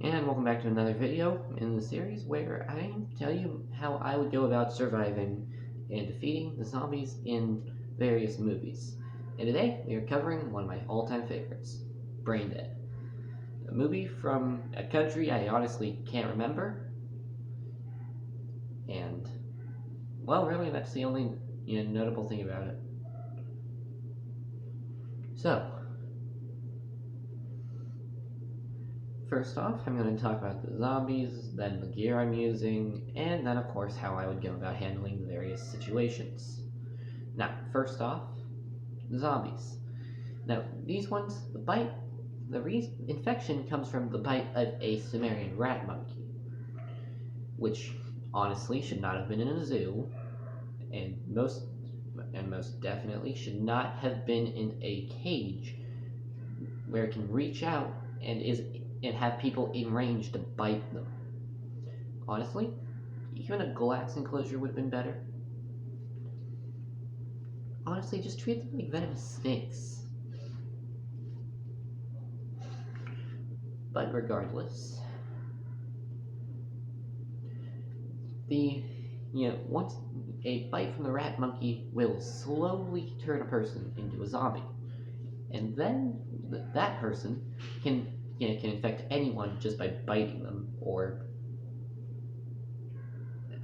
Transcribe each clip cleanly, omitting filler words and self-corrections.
And welcome back to another video in the series where I tell you how I would go about surviving and defeating the zombies in various movies. And today we are covering one of my all-time favorites, Braindead. A movie from a country I honestly can't remember. And, well, really that's the only notable thing about it. So, first off, I'm going to talk about the zombies, then the gear I'm using, and then of course how I would go about handling the various situations. Now, first off, the zombies. Now, these ones, the infection comes from the bite of a Sumerian rat monkey, which honestly should not have been in a zoo, and most definitely should not have been in a cage where it can reach out and have people in range to bite them. Honestly, even a glass enclosure would have been better. Honestly, just treat them like venomous snakes. But regardless, once a bite from the rat monkey will slowly turn a person into a zombie, and then that person can infect anyone just by biting them. Or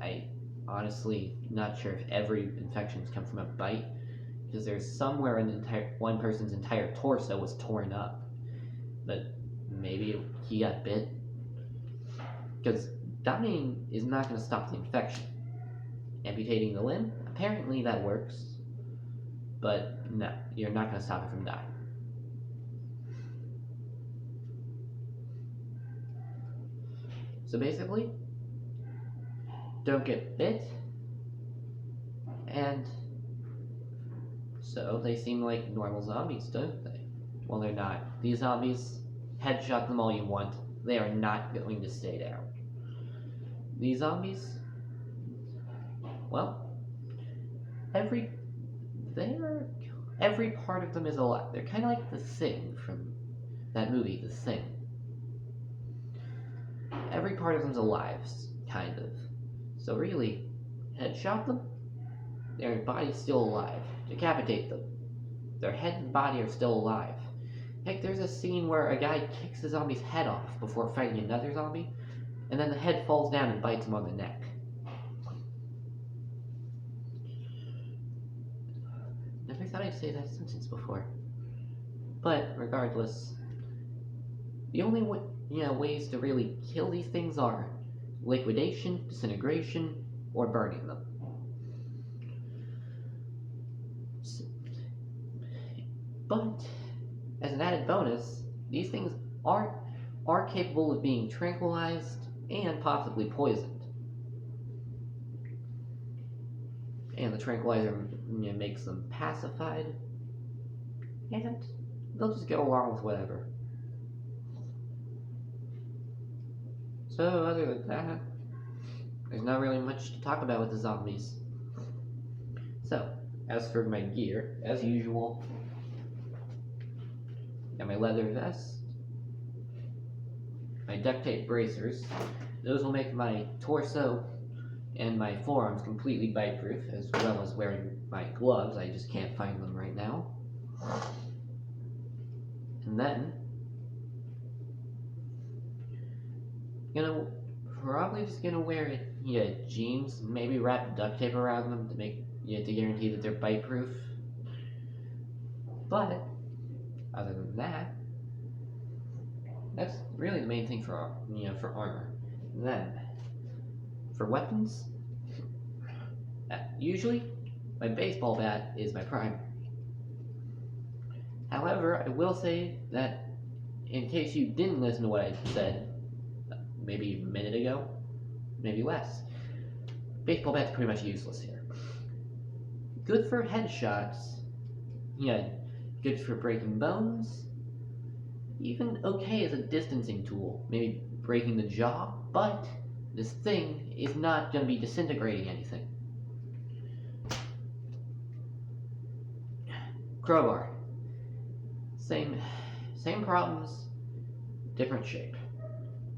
I honestly not sure if every infection's come from a bite, because there's somewhere in one person's entire torso was torn up, but maybe he got bit. Because dying is not going to stop the infection. Amputating the limb, apparently that works, but no, you're not going to stop it from dying. So basically, don't get bit, and so they seem like normal zombies, don't they? Well, they're not. These zombies, headshot them all you want, they are not going to stay down. These zombies, well, every part of them is alive. They're kind of like the Thing from that movie, The Thing. Every part of them's alive, kind of. So really, headshot them, their body's still alive. Decapitate them, their head and body are still alive. Heck, there's a scene where a guy kicks the zombie's head off before fighting another zombie, and then the head falls down and bites him on the neck. Never thought I'd say that sentence before. But regardless, the only ways to really kill these things are liquidation, disintegration, or burning them. But as an added bonus, these things are capable of being tranquilized and possibly poisoned. And the tranquilizer makes them pacified, and they'll just go along with whatever. So other than that, there's not really much to talk about with the zombies. So, as for my gear, as usual, got my leather vest, my duct tape bracers. Those will make my torso and my forearms completely bite-proof, as well as wearing my gloves. I just can't find them right now. And then, probably just gonna wear jeans, maybe wrap duct tape around them to make to guarantee that they're bite-proof. But other than that, that's really the main thing for armor. And then for weapons, usually my baseball bat is my primary. However, I will say that in case you didn't listen to what I said maybe a minute ago, maybe less, baseball bat's pretty much useless here. Good for headshots, good for breaking bones, even okay as a distancing tool, maybe breaking the jaw, but this thing is not going to be disintegrating anything. Crowbar, same problems, different shape.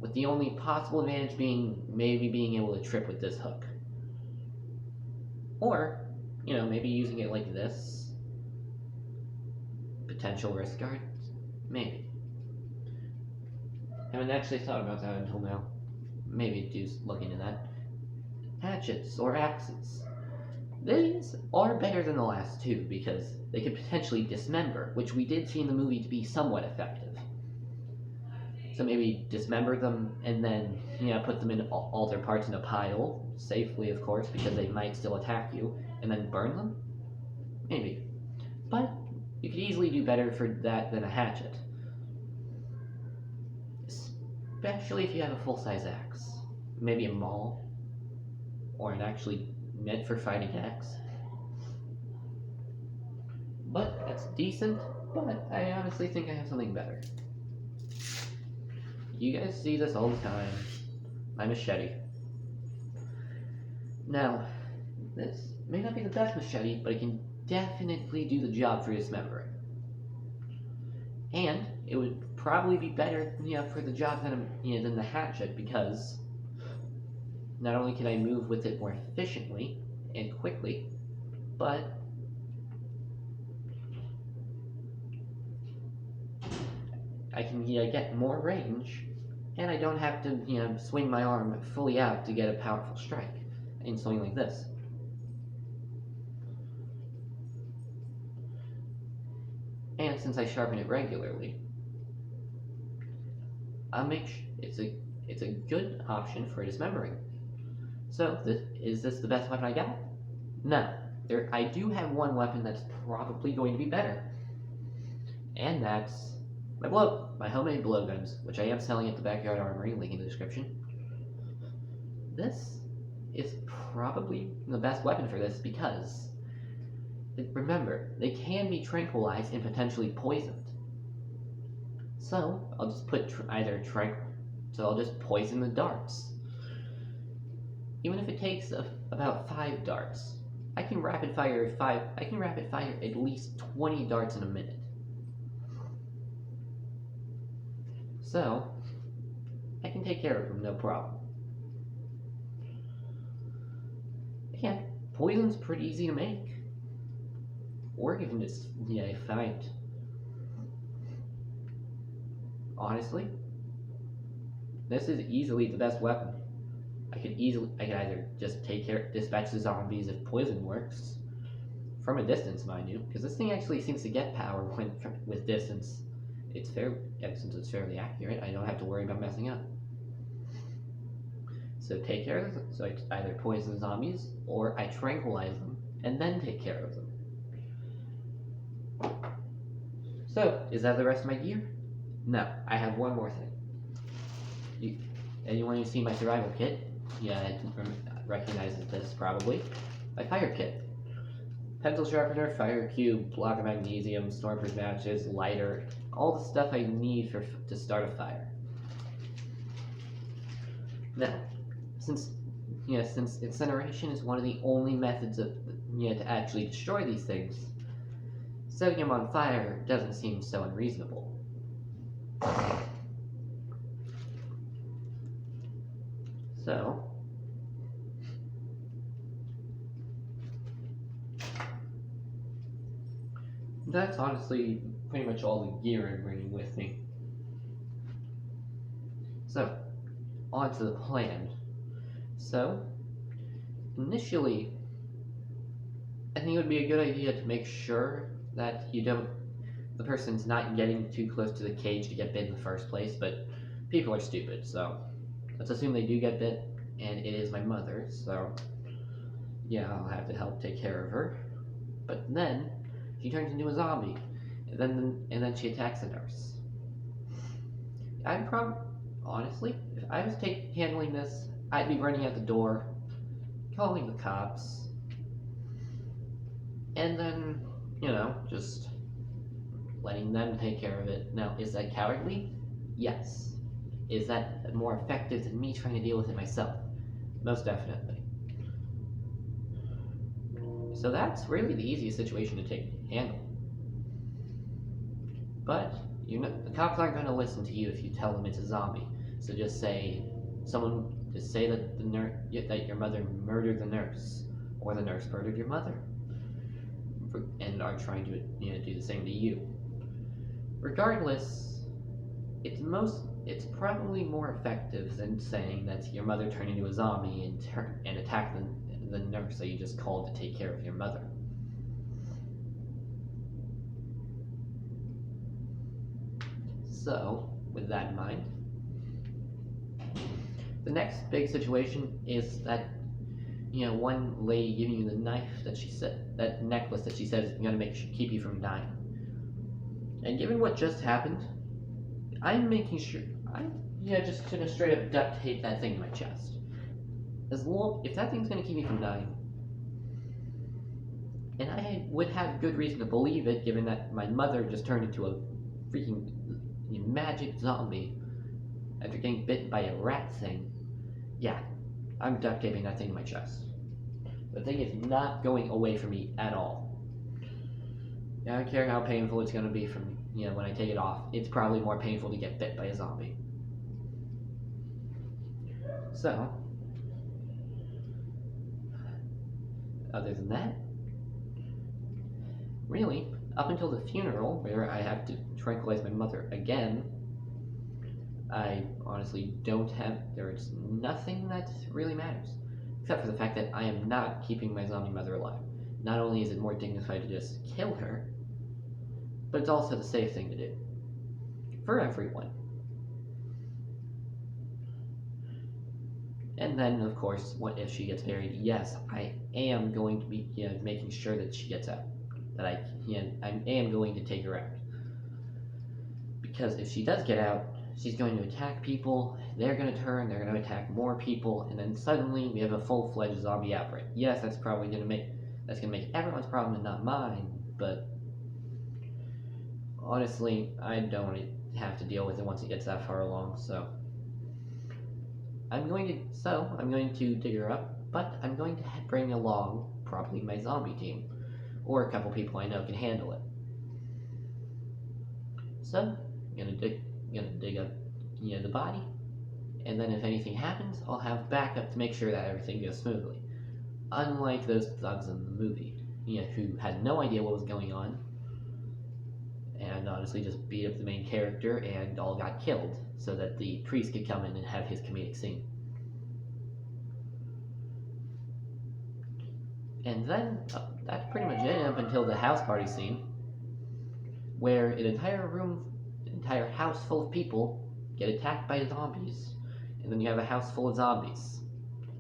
with the only possible advantage being maybe being able to trip with this hook. Or, maybe using it like this. Potential wrist guard? Maybe. Haven't actually thought about that until now. Maybe do look into that. Hatchets or axes. These are better than the last two because they could potentially dismember, which we did see in the movie to be somewhat effective. So maybe dismember them and then, put them in all their parts in a pile, safely of course, because they might still attack you, and then burn them? Maybe. But you could easily do better for that than a hatchet. Especially if you have a full-size axe. Maybe a maul, or an actually meant for fighting axe. But that's decent, but I honestly think I have something better. You guys see this all the time. My machete. Now, this may not be the best machete, but it can definitely do the job for dismembering. And it would probably be better, for the job than the hatchet, because not only can I move with it more efficiently and quickly, but I can get more range, and I don't have to swing my arm fully out to get a powerful strike in something like this. And since I sharpen it regularly, it's a good option for dismembering. So, is this the best weapon I got? No. I do have one weapon that's probably going to be better. And that's my homemade blowguns, which I am selling at the Backyard Armory, link in the description. This is probably the best weapon for this because, remember, they can be tranquilized and potentially poisoned. So, I'll just put I'll just poison the darts. Even if it takes about 5 darts, I can rapid fire at least 20 darts in a minute. So, I can take care of them, no problem. Again, poison's pretty easy to make. Or even just, find. Honestly, this is easily the best weapon. I could either just dispatch the zombies if poison works, from a distance, mind you, because this thing actually seems to get power with distance. Since it's fairly accurate, I don't have to worry about messing up. So take care of them. So I either poison the zombies, or I tranquilize them, and then take care of them. So, is that the rest of my gear? No, I have one more thing. Anyone who's seen my survival kit, recognizes this probably. My fire kit. Pencil sharpener, fire cube, block of magnesium, stormproof matches, lighter, all the stuff I need to start a fire. Now, since incineration is one of the only methods to actually destroy these things, setting them on fire doesn't seem so unreasonable. So, that's honestly pretty much all the gear I'm bringing with me. So, on to the plan. So, initially, I think it would be a good idea to make sure that the person's not getting too close to the cage to get bit in the first place, but people are stupid, so let's assume they do get bit, and it is my mother, so yeah, I'll have to help take care of her. But then, she turns into a zombie, and then she attacks the nurse. Honestly, if I was handling this, I'd be running out the door, calling the cops, and then, just letting them take care of it. Now, is that cowardly? Yes. Is that more effective than me trying to deal with it myself? Most definitely. So that's really the easiest situation to handle. But, the cops aren't going to listen to you if you tell them it's a zombie. So just say that that your mother murdered the nurse, or the nurse murdered your mother, and are trying to do the same to you. Regardless, it's probably more effective than saying that your mother turned into a zombie and attacked the nurse that you just called to take care of your mother. So, with that in mind, the next big situation is that one lady giving you the knife that necklace that she says is going to keep you from dying. And given what just happened, I'm making sure I'm just gonna straight up duct tape that thing in my chest. If that thing's gonna keep me from dying, and I would have good reason to believe it, given that my mother just turned into a freaking magic zombie after getting bitten by a rat thing. Yeah, I'm duct taping that thing in my chest. The thing is not going away from me at all. I don't care how painful it's gonna be from when I take it off. It's probably more painful to get bit by a zombie. So, other than that, really, up until the funeral, where I have to tranquilize my mother again, I honestly there's nothing that really matters. Except for the fact that I am not keeping my zombie mother alive. Not only is it more dignified to just kill her, but it's also the safe thing to do. For everyone. And then, of course, what if she gets buried? Yes, I am going to be making sure that she gets out. That I am going to take her out. Because if she does get out, she's going to attack people, they're going to attack more people, and then suddenly we have a full-fledged zombie outbreak. Yes, that's probably going to make everyone's problem and not mine, but honestly, I don't want to have to deal with it once it gets that far along, so I'm going to dig her up, but I'm going to bring along probably my zombie team, or a couple people I know can handle it. So, I'm gonna dig up the body, and then if anything happens, I'll have backup to make sure that everything goes smoothly. Unlike those thugs in the movie, who had no idea what was going on, and honestly just beat up the main character and all got killed, so that the priest could come in and have his comedic scene. And then, that's pretty much it up until the house party scene, where an entire house full of people get attacked by zombies, and then you have a house full of zombies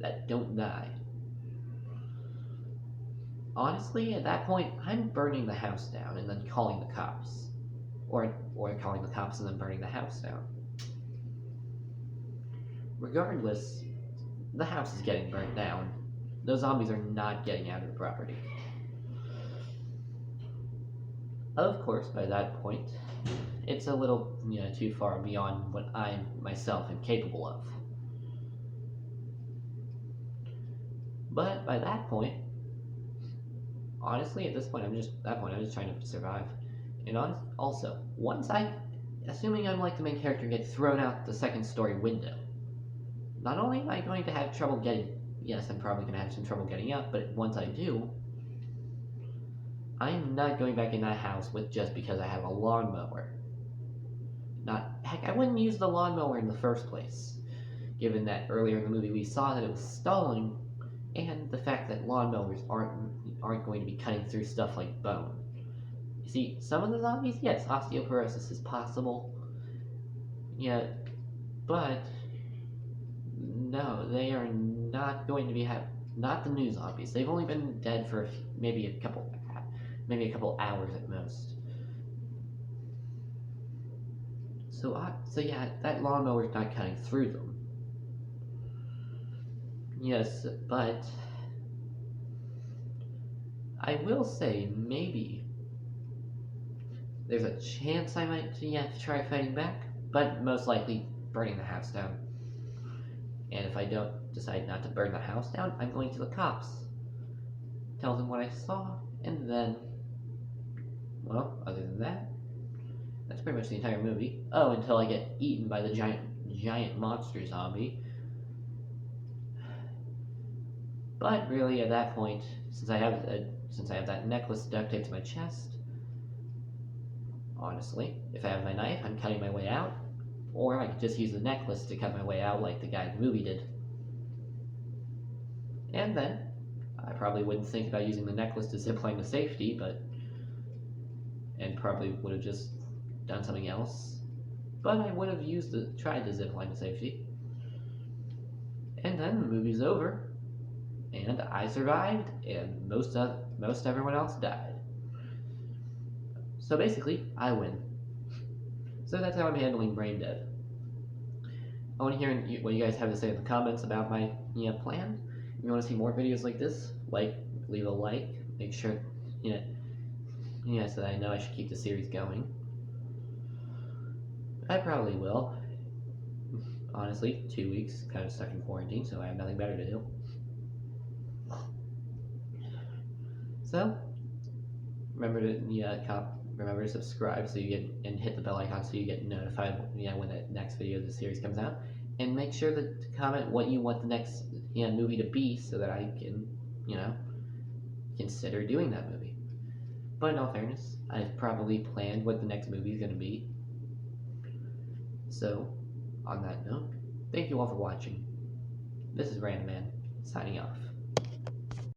that don't die. Honestly, at that point, I'm burning the house down and then calling the cops. Or calling the cops and then burning the house down. Regardless, the house is getting burnt down. Those zombies are not getting out of the property. Of course, by that point, it's a little too far beyond what I myself am capable of. But by that point, honestly, at this point, I'm just trying to survive. And also, assuming I'm like the main character, get thrown out the second-story window, not only am I going to have trouble I'm probably going to have some trouble getting up, but once I do, I'm not going back in that house just because I have a lawnmower. Heck, I wouldn't use the lawnmower in the first place, given that earlier in the movie we saw that it was stalling, and the fact that lawnmowers aren't going to be cutting through stuff like bone. You see, some of the zombies, yes, osteoporosis is possible, but no, they are not going to be not the new zombies. They've only been dead for maybe a couple hours at most. So yeah, that lawnmower's not cutting through them. Yes, but I will say maybe there's a chance I might try fighting back, but most likely burning the house down. And if I don't decide not to burn the house down, I'm going to the cops. Tell them what I saw, and then, well, other than that, that's pretty much the entire movie. Oh, until I get eaten by the giant giant monster zombie. But really, at that point, since I have that necklace duct taped to my chest, honestly, if I have my knife, I'm cutting my way out, or I could just use the necklace to cut my way out like the guy in the movie did. And then, I probably wouldn't think about using the necklace to zipline to safety, and probably would have just done something else. But I would have tried to zipline to safety. And then the movie's over, and I survived, and most everyone else died. So basically, I win. So that's how I'm handling Braindead. I want to hear what you guys have to say in the comments about my plan. If you want to see more videos like this, leave a like, make sure, so that I know I should keep the series going. I probably will. Honestly, 2 weeks, kind of stuck in quarantine, so I have nothing better to do. So, remember to subscribe so you get and hit the bell icon so you get notified when the next video of the series comes out, and make sure to comment what you want the next movie to be so that I can consider doing that movie. But in all fairness, I've probably planned what the next movie is going to be. So, on that note, thank you all for watching. This is Random Man, signing off.